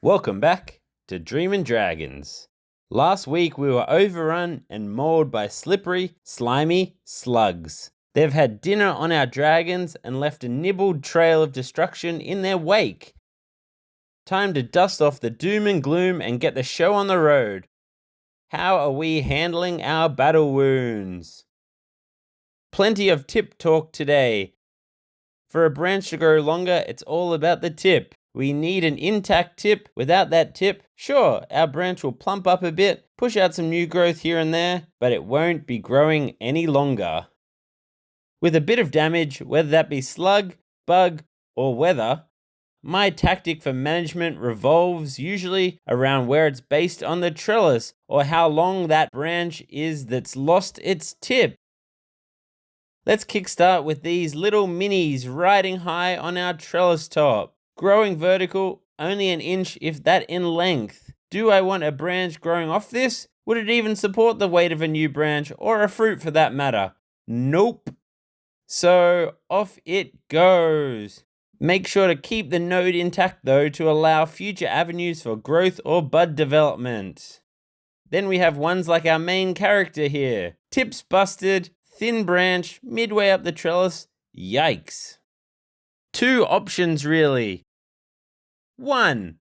Welcome back to Dreamin' Dragons. Last week we were overrun and mauled by slippery, slimy slugs. They've had dinner on our dragons and left a nibbled trail of destruction in their wake. Time to dust off the doom and gloom and get the show on the road. How are we handling our battle wounds? Plenty of tip talk today. For a branch to grow longer, it's all about the tip. We need an intact tip. Without that tip, sure, our branch will plump up a bit, push out some new growth here and there, but it won't be growing any longer. With a bit of damage, whether that be slug, bug, or weather, my tactic for management revolves usually around where it's based on the trellis or how long that branch is that's lost its tip. Let's kickstart with these little minis riding high on our trellis top. Growing vertical, only an inch if that in length. Do I want a branch growing off this? Would it even support the weight of a new branch or a fruit for that matter? Nope. So off it goes. Make sure to keep the node intact though to allow future avenues for growth or bud development. Then we have ones like our main character here. Tips busted, thin branch, midway up the trellis. Yikes. Two options really. 1.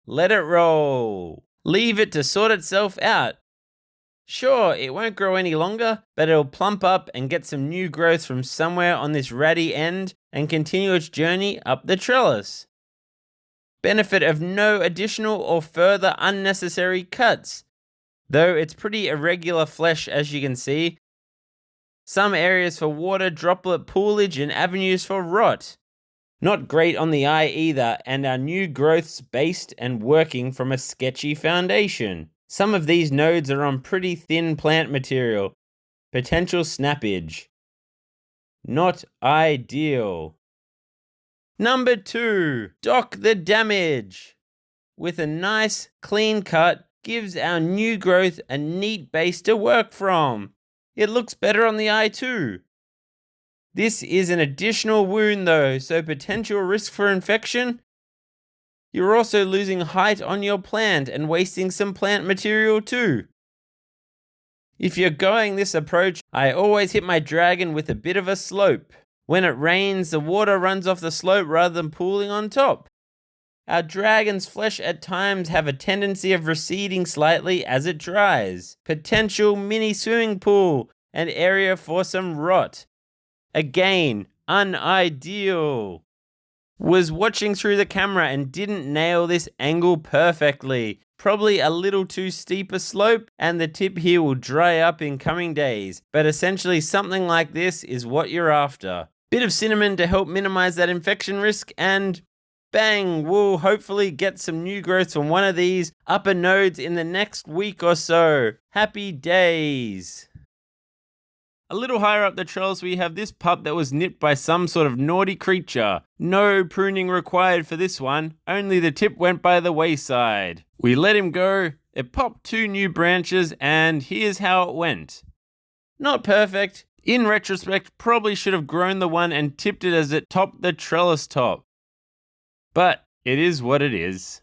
Let it roll. Leave it to sort itself out. Sure, it won't grow any longer, but it'll plump up and get some new growth from somewhere on this ratty end and continue its journey up the trellis. Benefit of no additional or further unnecessary cuts, though it's pretty irregular flesh as you can see. Some areas for water, droplet poolage, and avenues for rot. Not great on the eye either, and our new growth's based and working from a sketchy foundation. Some of these nodes are on pretty thin plant material. Potential snappage. Not ideal. Number 2, dock the damage. With a nice, clean cut, gives our new growth a neat base to work from. It looks better on the eye too. This is an additional wound though, so potential risk for infection. You're also losing height on your plant and wasting some plant material too. If you're going this approach, I always hit my dragon with a bit of a slope. When it rains, the water runs off the slope rather than pooling on top. Our dragon's flesh at times have a tendency of receding slightly as it dries. Potential mini swimming pool, an area for some rot. Again, unideal. Was watching through the camera and didn't nail this angle perfectly. Probably a little too steep a slope, and the tip here will dry up in coming days. But essentially something like this is what you're after. Bit of cinnamon to help minimize that infection risk, and bang, we'll hopefully get some new growth from one of these upper nodes in the next week or so. Happy days. A little higher up the trellis we have this pup that was nipped by some sort of naughty creature. No pruning required for this one, only the tip went by the wayside. We let him go, it popped 2 new branches, and here's how it went. Not perfect. In retrospect, probably should have grown the one and tipped it as it topped the trellis top. But it is what it is.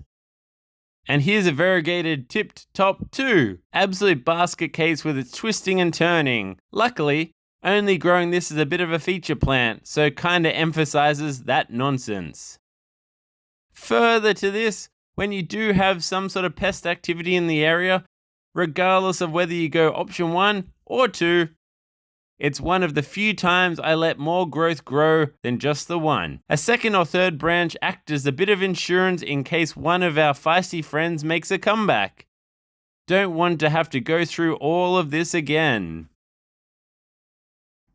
And here's a variegated tipped top too. Absolute basket case with its twisting and turning. Luckily, only growing this is a bit of a feature plant, so kinda emphasizes that nonsense. Further to this, when you do have some sort of pest activity in the area, regardless of whether you go option 1 or 2, it's one of the few times I let more growth grow than just the one. A second or third branch act as a bit of insurance in case one of our feisty friends makes a comeback. Don't want to have to go through all of this again.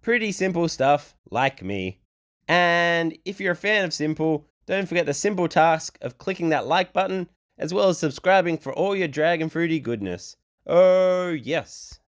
Pretty simple stuff, like me. And if you're a fan of simple, don't forget the simple task of clicking that like button, as well as subscribing for all your dragon fruity goodness. Oh yes.